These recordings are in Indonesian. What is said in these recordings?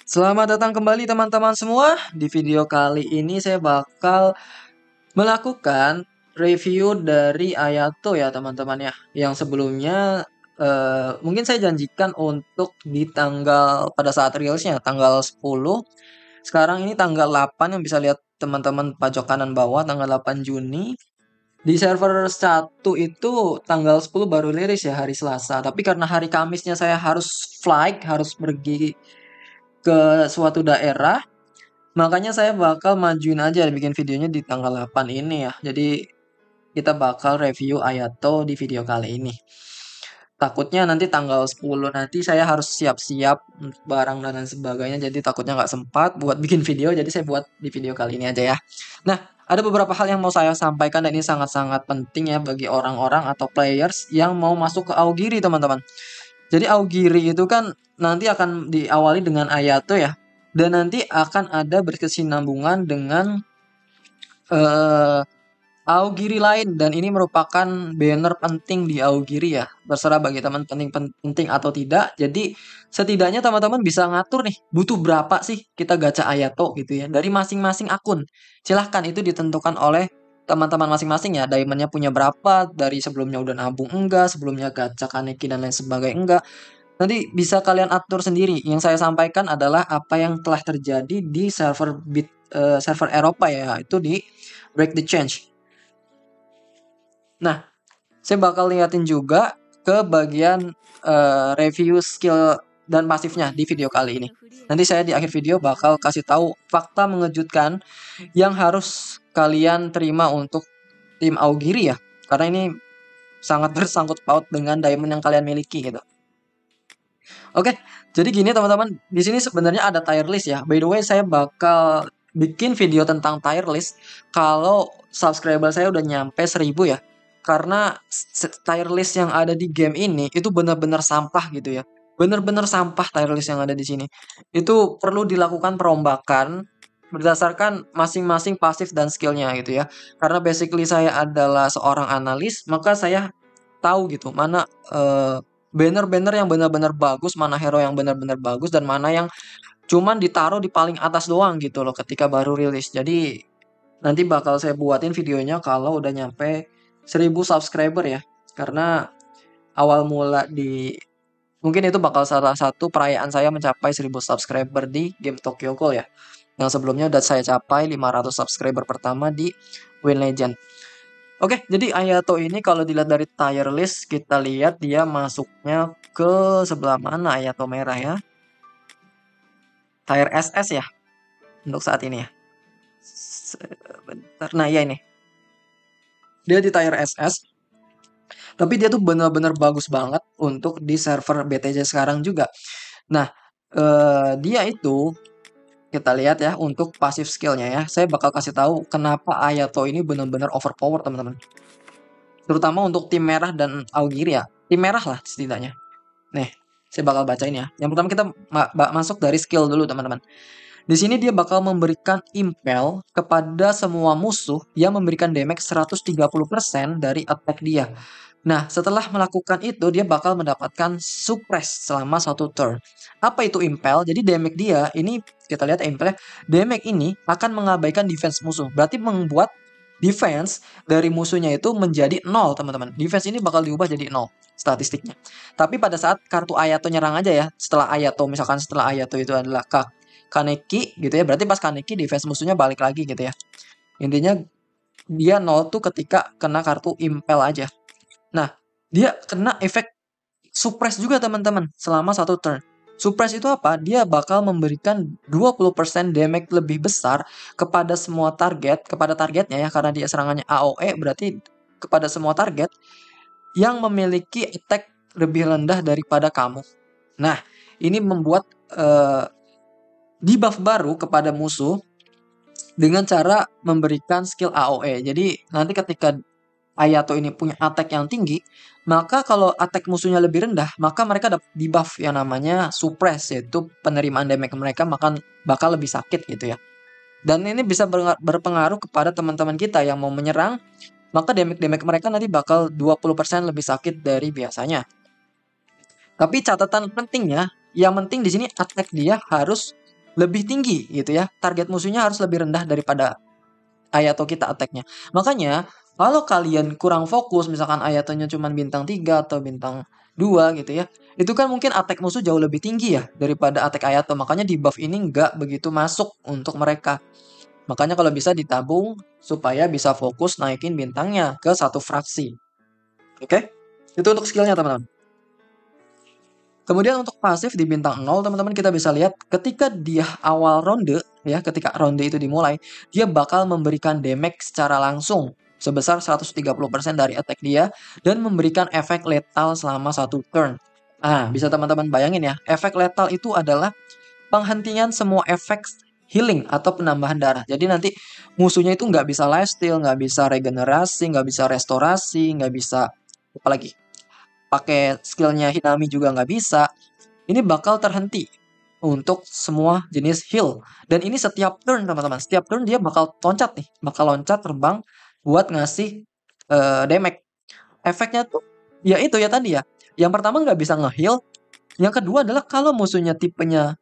Selamat datang kembali teman-teman semua. Di video kali ini saya bakal melakukan review dari Ayato ya teman-teman ya. Yang sebelumnya mungkin saya janjikan untuk di tanggal pada saat rilisnya tanggal 10. Sekarang ini tanggal 8 yang bisa lihat teman-teman pojok kanan bawah tanggal 8 Juni. Di server 1 itu tanggal 10 baru rilis ya hari Selasa. Tapi karena hari Kamisnya saya harus flight, harus pergi ke suatu daerah. Makanya saya bakal majuin aja bikin videonya di tanggal 8 ini ya. Jadi kita bakal review Ayato di video kali ini. Takutnya nanti tanggal 10 nanti saya harus siap-siap barang dan lain sebagainya. Jadi takutnya nggak sempat buat bikin video. Jadi saya buat di video kali ini aja ya. Nah, ada beberapa hal yang mau saya sampaikan dan ini sangat-sangat penting ya bagi orang-orang atau players yang mau masuk ke Aogiri teman-teman. Jadi Aogiri itu kan nanti akan diawali dengan Ayato ya. Dan nanti akan ada berkesinambungan dengan eh Aogiri lain dan ini merupakan banner penting di Aogiri ya. Terserah bagi teman penting atau tidak. Jadi setidaknya teman-teman bisa ngatur nih butuh berapa sih kita gacha Ayato gitu ya dari masing-masing akun. Silahkan itu ditentukan oleh teman-teman masing-masing ya. Diamondnya punya berapa, dari sebelumnya udah nabung enggak, sebelumnya gacha Kaneki dan lain sebagainya enggak. Nanti bisa kalian atur sendiri. Yang saya sampaikan adalah apa yang telah terjadi di server Eropa ya, itu di Break the Change. Nah, saya bakal liatin juga ke bagian review skill dan pasifnya di video kali ini. Nanti saya di akhir video bakal kasih tahu fakta mengejutkan yang harus kalian terima untuk tim Aogiri ya. Karena ini sangat bersangkut paut dengan diamond yang kalian miliki gitu. Oke, jadi gini teman-teman, di sini sebenarnya ada tier list ya. By the way, saya bakal bikin video tentang tier list kalau subscriber saya udah nyampe 1000 ya. Karena tier list yang ada di game ini itu benar-benar sampah gitu ya. Benar-benar sampah tier list yang ada di sini. Itu perlu dilakukan perombakan berdasarkan masing-masing pasif dan skillnya gitu ya. Karena basically saya adalah seorang analis, maka saya tahu gitu mana banner-banner yang benar-benar bagus, mana hero yang benar-benar bagus, dan mana yang cuman ditaruh di paling atas doang gitu loh ketika baru rilis. Jadi nanti bakal saya buatin videonya kalau udah nyampe 1000 subscriber ya. Karena awal mula di mungkin itu bakal salah satu perayaan saya mencapai 1000 subscriber di game Tokyo Ghoul ya. Yang sebelumnya udah saya capai 500 subscriber pertama di Win Legend. Oke, jadi Ayato ini kalau dilihat dari tier list, kita lihat dia masuknya ke sebelah mana Ayato merah ya. Tier SS ya, untuk saat ini ya. Sebentar, nah ya ini. Dia di tier SS, tapi dia tuh benar-benar bagus banget untuk di server BTJ sekarang juga. Nah, dia itu kita lihat ya untuk pasif skillnya ya. Saya bakal kasih tahu kenapa Ayato ini benar-benar overpower teman-teman. Terutama untuk tim merah dan Aogiri ya. Tim merah lah setidaknya. Nih, saya bakal bacain ya. Yang pertama kita masuk dari skill dulu teman-teman. Di sini dia bakal memberikan impel kepada semua musuh yang memberikan damage 130% dari attack dia. Nah, setelah melakukan itu dia bakal mendapatkan suppress selama satu turn. Apa itu impel? Jadi damage dia ini kita lihat impelnya. Damage ini akan mengabaikan defense musuh. Berarti membuat defense dari musuhnya itu menjadi 0 teman-teman. Defense ini bakal diubah jadi 0 statistiknya. Tapi pada saat kartu Ayato nyerang aja ya, setelah Ayato misalkan setelah Ayato itu adalah Kaneki gitu ya, berarti pas Kaneki defense musuhnya balik lagi gitu ya. Intinya dia 0 tuh ketika kena kartu impel aja. Nah, dia kena efek suppress juga teman-teman selama satu turn. Suppress itu apa? Dia bakal memberikan 20% damage lebih besar kepada semua target, kepada targetnya ya, karena dia serangannya AOE berarti kepada semua target yang memiliki attack lebih rendah daripada kamu. Nah, ini membuat debuff baru kepada musuh dengan cara memberikan skill AOE. Jadi nanti ketika Ayato ini punya attack yang tinggi, maka kalau attack musuhnya lebih rendah, maka mereka dapat debuff yang namanya suppress, yaitu penerimaan damage mereka bakal lebih sakit gitu ya. Dan ini bisa berpengaruh kepada teman-teman kita yang mau menyerang, maka damage mereka nanti bakal 20% lebih sakit dari biasanya. Tapi catatan pentingnya, yang penting di sini attack dia harus lebih tinggi gitu ya. Target musuhnya harus lebih rendah daripada Ayato kita attack-nya. Makanya kalau kalian kurang fokus, misalkan Ayatonya cuma bintang 3 atau bintang 2 gitu ya, itu kan mungkin attack musuh jauh lebih tinggi ya daripada attack Ayato. Makanya di buff ini nggak begitu masuk untuk mereka. Makanya kalau bisa ditabung supaya bisa fokus naikin bintangnya ke satu fraksi. Oke? Itu untuk skillnya teman-teman. Kemudian untuk pasif di bintang 0, teman-teman kita bisa lihat ketika dia awal ronde, ya ketika ronde itu dimulai, dia bakal memberikan damage secara langsung sebesar 130% dari attack dia dan memberikan efek lethal selama satu turn. Nah, bisa teman-teman bayangin ya, efek lethal itu adalah penghentian semua efek healing atau penambahan darah. Jadi nanti musuhnya itu nggak bisa lifesteal, nggak bisa regenerasi, nggak bisa restorasi, nggak bisa apa lagi, pakai skillnya Hinami juga nggak bisa. Ini bakal terhenti untuk semua jenis heal. Dan ini setiap turn teman-teman. Setiap turn dia bakal loncat nih. Bakal loncat terbang buat ngasih damage. Efeknya tuh ya itu ya tadi ya. Yang pertama nggak bisa nge-heal. Yang kedua adalah kalau musuhnya tipenya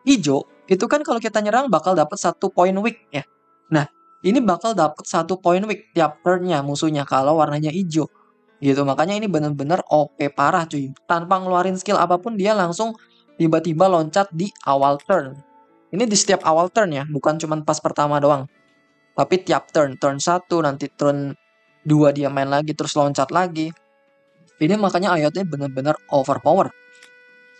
hijau, itu kan kalau kita nyerang bakal dapat 1 poin weak ya. Nah, ini bakal dapat 1 poin weak tiap turnnya musuhnya kalau warnanya hijau. Gitu, makanya ini bener-bener OP parah cuy. Tanpa ngeluarin skill apapun dia langsung tiba-tiba loncat di awal turn. Ini di setiap awal turn ya, bukan cuma pas pertama doang. Tapi tiap turn, turn 1, nanti turn 2 dia main lagi, terus loncat lagi. Ini makanya ayatnya bener-bener overpower.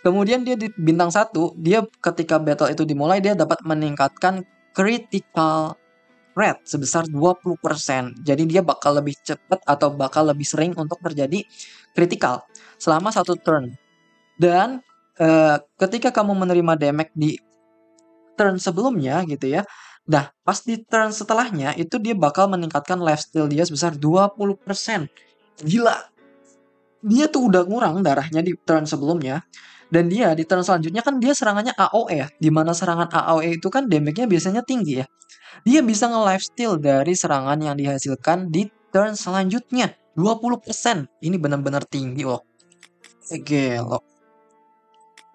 Kemudian dia di bintang 1, dia ketika battle itu dimulai, dia dapat meningkatkan critical rate sebesar 20%. Jadi dia bakal lebih cepat atau bakal lebih sering untuk terjadi critical selama satu turn. Dan ketika kamu menerima damage di turn sebelumnya gitu ya, nah pas di turn setelahnya itu dia bakal meningkatkan lifesteal dia sebesar 20%. Gila. Dia tuh udah ngurang darahnya di turn sebelumnya. Dan dia di turn selanjutnya kan dia serangannya AOE ya. Dimana serangan AOE itu kan damage-nya biasanya tinggi ya. Dia bisa nge-lifesteal dari serangan yang dihasilkan di turn selanjutnya. 20%. Ini benar-benar tinggi loh. Gelo.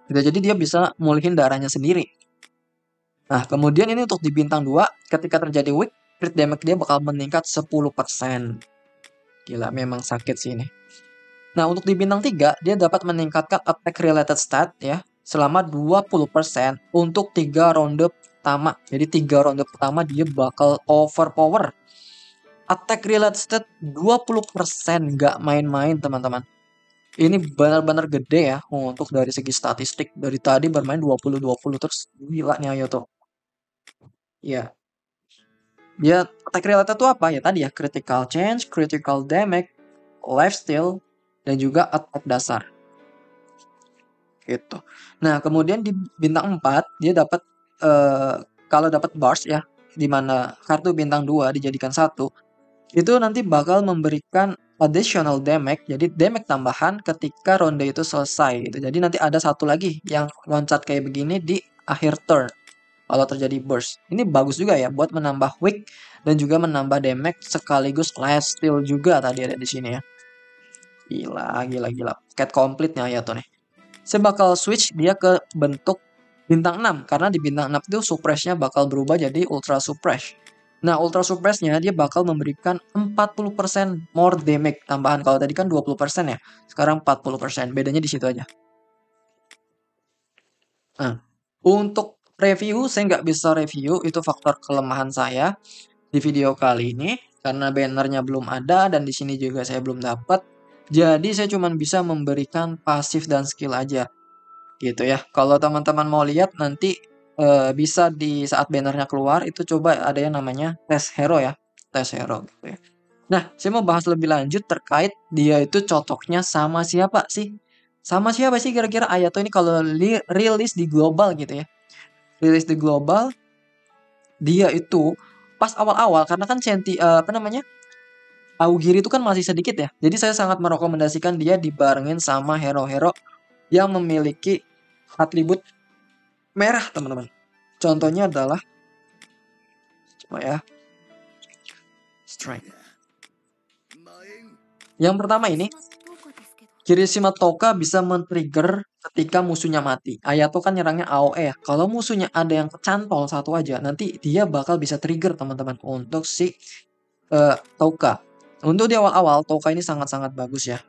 Jadi dia bisa mulihin darahnya sendiri. Nah, kemudian ini untuk di bintang 2, ketika terjadi weak, crit damage dia bakal meningkat 10%. Gila, memang sakit sih ini. Nah, untuk di bintang 3, dia dapat meningkatkan attack related stat ya selama 20% untuk 3 ronde pertama. Jadi 3 ronde pertama dia bakal overpower. Attack related stat 20%, nggak main-main teman-teman. Ini benar-benar gede ya untuk dari segi statistik. Dari tadi bermain 20-20 terus gila nih ayo tuh. Ya, dia attack related itu apa ya tadi ya? Critical change, critical damage, lifesteal, dan juga attack dasar. Gitu. Nah, kemudian di bintang 4 dia dapat kalau dapat burst ya, di mana kartu bintang 2 dijadikan 1, itu nanti bakal memberikan additional damage, jadi damage tambahan ketika ronde itu selesai gitu. Jadi nanti ada satu lagi yang loncat kayak begini di akhir turn kalau terjadi burst. Ini bagus juga ya buat menambah weak dan juga menambah damage sekaligus lifesteal juga tadi ada di sini ya. Gila, gila, gila. Paket komplitnya ya tuh nih. Saya bakal switch dia ke bentuk bintang 6 karena di bintang 6 itu suppress-nya bakal berubah jadi ultra suppress. Nah, ultra suppress-nya dia bakal memberikan 40% more damage tambahan. Kalau tadi kan 20% ya. Sekarang 40%. Bedanya di situ aja. Nah, untuk review saya nggak bisa review, itu faktor kelemahan saya di video kali ini karena bannernya belum ada dan di sini juga saya belum dapat. Jadi saya cuma bisa memberikan pasif dan skill aja. Gitu ya. Kalau teman-teman mau lihat nanti bisa di saat bannernya keluar itu coba ada yang namanya tes hero ya, tes hero gitu ya. Nah, saya mau bahas lebih lanjut terkait dia itu cocoknya sama siapa sih? Sama siapa sih kira-kira Ayato ini kalau rilis di global gitu ya? Rilis di global dia itu pas awal-awal karena kan apa namanya? Augiri itu kan masih sedikit ya. Jadi saya sangat merekomendasikan dia dibarengin sama hero-hero yang memiliki atribut merah teman-teman. Contohnya adalah coba ya, strike. Yang pertama ini Kirishima Toka bisa men-trigger ketika musuhnya mati. Ayato kan nyerangnya AOE ya. Kalau musuhnya ada yang kecantol satu aja, nanti dia bakal bisa trigger teman-teman untuk si Touka. Untuk di awal-awal, Touka ini sangat-sangat bagus ya.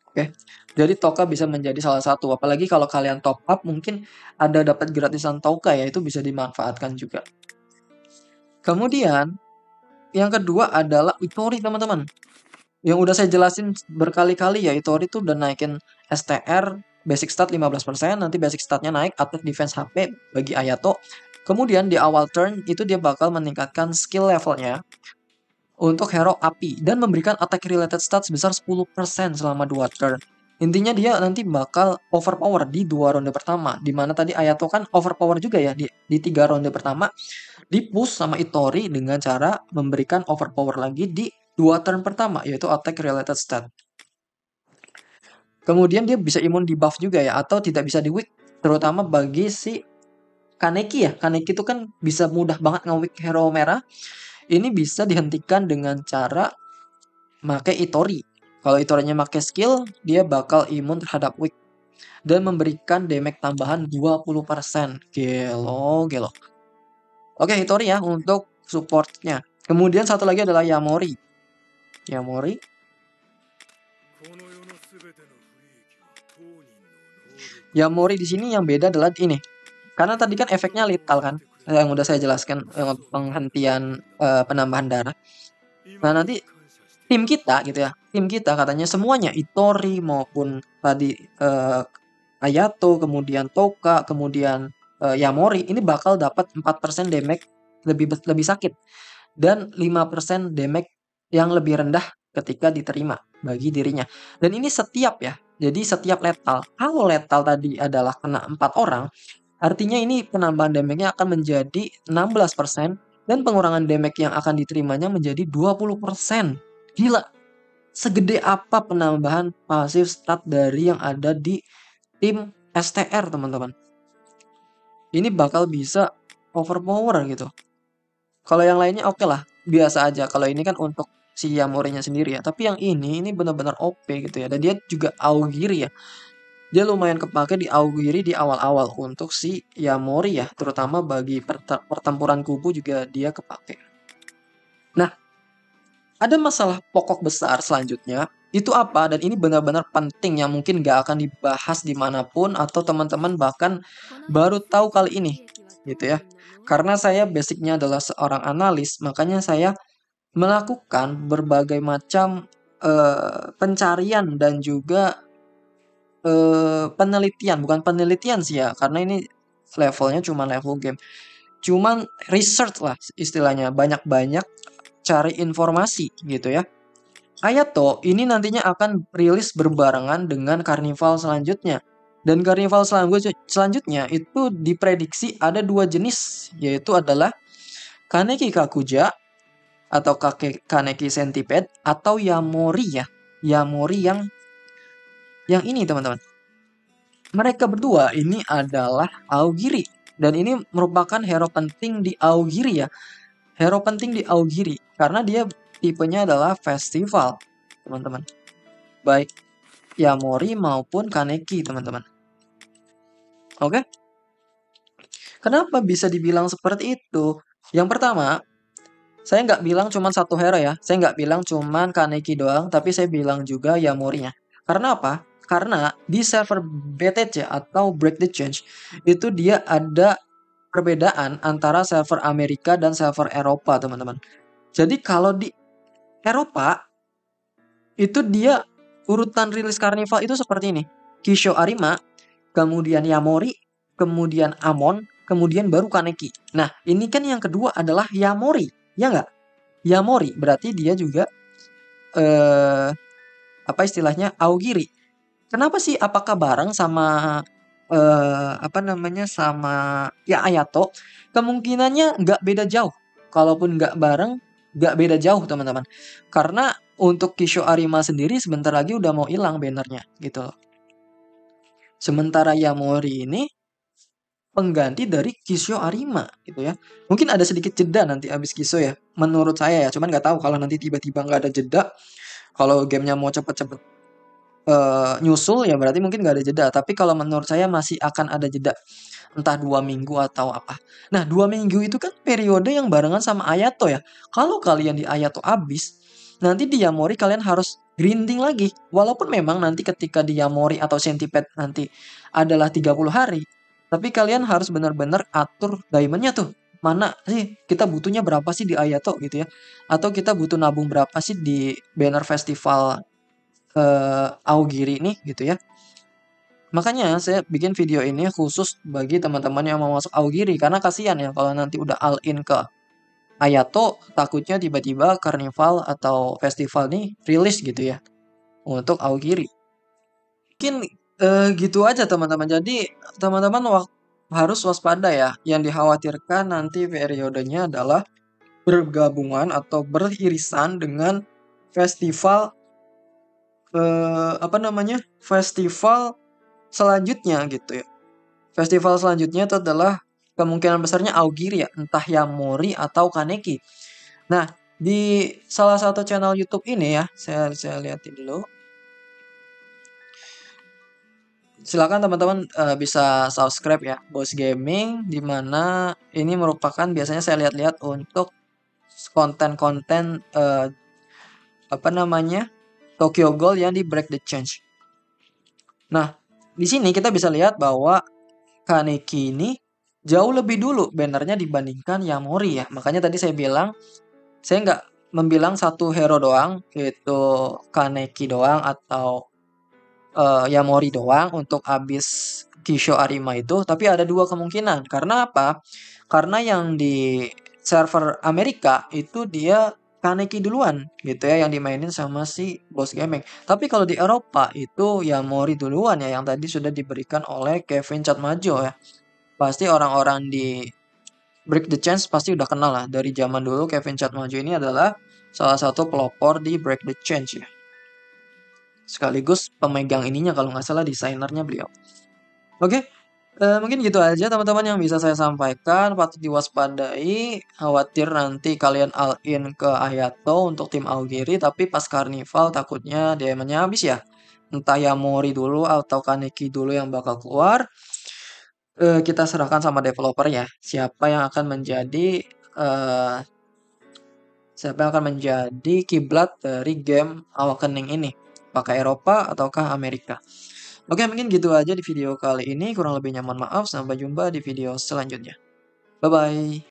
Oke, jadi Touka bisa menjadi salah satu. Apalagi kalau kalian top up, mungkin ada dapat gratisan Touka ya, itu bisa dimanfaatkan juga. Kemudian, yang kedua adalah Itori teman-teman. Yang udah saya jelasin berkali-kali ya, Itori tuh udah naikin STR, basic stat 15%, nanti basic statnya naik, attack defense HP bagi Ayato. Kemudian di awal turn, itu dia bakal meningkatkan skill levelnya untuk hero api dan memberikan attack related stat sebesar 10% selama 2 turn. Intinya dia nanti bakal overpower di 2 ronde pertama. Dimana tadi Ayato kan overpower juga ya di 3 ronde pertama. Di push sama Itori dengan cara memberikan overpower lagi di 2 turn pertama, yaitu attack related stat. Kemudian dia bisa imun di buff juga ya, atau tidak bisa di weak. Terutama bagi si Kaneki ya. Kaneki itu kan bisa mudah banget nge-weak hero merah. Ini bisa dihentikan dengan cara make Itori. Kalau Itorinya make skill, dia bakal imun terhadap weak. Dan memberikan damage tambahan 20%. Gelo, gelo. Oke, Hitori ya untuk supportnya. Kemudian satu lagi adalah Yamori. Yamori. Yamori di sini yang beda adalah ini. Karena tadi kan efeknya lethal kan, yang udah saya jelaskan, penghentian penambahan darah. Nah, nanti tim kita gitu ya. Tim kita katanya semuanya Itori maupun tadi Ayato, kemudian Touka, kemudian Yamori ini bakal dapat 4% damage lebih sakit dan 5% damage yang lebih rendah ketika diterima bagi dirinya. Dan ini setiap ya. Jadi setiap lethal. Kalau lethal tadi adalah kena 4 orang, artinya ini penambahan damage-nya akan menjadi 16% dan pengurangan damage yang akan diterimanya menjadi 20%. Gila. Segede apa penambahan pasif stat dari yang ada di tim STR, teman-teman. Ini bakal bisa overpower gitu. Kalau yang lainnya oke lah, biasa aja. Kalau ini kan untuk si Yamorinya sendiri ya. Tapi yang ini benar-benar OP gitu ya. Dan dia juga Aogiri ya. Dia lumayan kepake di Aogiri di awal-awal untuk si Yamori ya. Terutama bagi pertempuran kubu juga dia kepake. Nah, ada masalah pokok besar selanjutnya. Itu apa? Dan ini benar-benar penting yang mungkin gak akan dibahas dimanapun atau teman-teman bahkan baru tahu kali ini gitu ya. Karena saya basicnya adalah seorang analis, makanya saya melakukan berbagai macam pencarian dan juga penelitian, bukan penelitian sih ya, karena ini levelnya cuma level game. Cuman research lah istilahnya, banyak-banyak cari informasi gitu ya. Ayato ini nantinya akan rilis berbarengan dengan karnival selanjutnya. Dan karnival selanjutnya itu diprediksi ada 2 jenis, yaitu adalah Kaneki Kakuja atau Kaneki Centipede atau Yamori ya. Yamori yang ini teman-teman. Mereka berdua ini adalah Aogiri dan ini merupakan hero penting di Aogiri ya. Hero penting di Aogiri karena dia tipenya adalah festival, teman-teman. Baik Yamori maupun Kaneki, teman-teman. Oke? Kenapa bisa dibilang seperti itu? Yang pertama, saya nggak bilang cuma satu hero ya. Saya nggak bilang cuma Kaneki doang, tapi saya bilang juga Yamorinya. Karena apa? Karena di server BTC atau Break the Change, itu dia ada perbedaan antara server Amerika dan server Eropa, teman-teman. Jadi kalau di Eropa, itu dia urutan rilis karnival itu seperti ini. Kisho Arima, kemudian Yamori, kemudian Amon, kemudian baru Kaneki. Nah, ini kan yang kedua adalah Yamori, ya nggak? Yamori, berarti dia juga apa istilahnya Aogiri. Kenapa sih? Apakah bareng sama apa namanya sama ya Ayato? Kemungkinannya nggak beda jauh. Kalaupun nggak bareng, nggak beda jauh teman-teman. Karena untuk Kisho Arima sendiri sebentar lagi udah mau hilang bannernya gitu loh. Sementara Yamori ini pengganti dari Kisho Arima gitu ya. Mungkin ada sedikit jeda nanti abis Kisho ya. Menurut saya ya, cuman nggak tahu kalau nanti tiba-tiba nggak ada jeda. Kalau gamenya mau cepet-cepet nyusul ya berarti mungkin nggak ada jeda. Tapi kalau menurut saya masih akan ada jeda. Entah 2 minggu atau apa. Nah 2 minggu itu kan periode yang barengan sama Ayato ya. Kalau kalian di Ayato habis, nanti di Yamori kalian harus grinding lagi. Walaupun memang nanti ketika di Yamori atau Centipede nanti adalah 30 hari. Tapi kalian harus benar-benar atur diamondnya tuh. Mana sih kita butuhnya berapa sih di Ayato gitu ya. Atau kita butuh nabung berapa sih di banner festival Aogiri nih gitu ya. Makanya saya bikin video ini khusus bagi teman-teman yang mau masuk Aogiri karena kasihan ya kalau nanti udah all in ke Ayato takutnya tiba-tiba karnival atau festival nih rilis gitu ya untuk Aogiri. Mungkin gitu aja teman-teman. Jadi teman-teman harus waspada ya. Yang dikhawatirkan nanti periodenya adalah bergabungan atau beririsan dengan festival apa namanya? Festival selanjutnya gitu ya. Festival selanjutnya itu adalah kemungkinan besarnya Aogiri ya, entah Yamori atau Kaneki. Nah, di salah satu channel YouTube ini ya, saya lihatin dulu. Silakan teman-teman bisa subscribe ya, Boss Gaming, di mana ini merupakan biasanya saya lihat-lihat untuk konten-konten apa namanya Tokyo Ghoul yang di Break the Change. Nah, di sini kita bisa lihat bahwa Kaneki ini jauh lebih dulu bannernya dibandingkan Yamori ya. Makanya tadi saya bilang, saya nggak membilang satu hero doang, yaitu Kaneki doang atau Yamori doang untuk habis Kisho Arima itu. Tapi ada dua kemungkinan. Karena apa? Karena yang di server Amerika itu dia Kaneki duluan gitu ya yang dimainin sama si Boss Gaming. Tapi kalau di Eropa itu Yamori duluan ya yang tadi sudah diberikan oleh Kevin Chatmajo ya. Pasti orang-orang di Break the Chance pasti udah kenal lah. Dari zaman dulu Kevin Chatmajo ini adalah salah satu pelopor di Break the Change ya. Sekaligus pemegang ininya kalau nggak salah desainernya beliau. Oke, mungkin gitu aja teman-teman yang bisa saya sampaikan. Patut diwaspadai, khawatir nanti kalian all in ke Ayato untuk tim Aogiri, tapi pas Carnival takutnya diamondnya habis ya. Entah Yamori dulu atau Kaneki dulu yang bakal keluar. Kita serahkan sama developer ya. Siapa yang akan menjadi kiblat dari game Awakening ini? Apakah Eropa ataukah Amerika? Oke, mungkin gitu aja di video kali ini. Kurang lebihnya mohon maaf. Sampai jumpa di video selanjutnya. Bye-bye.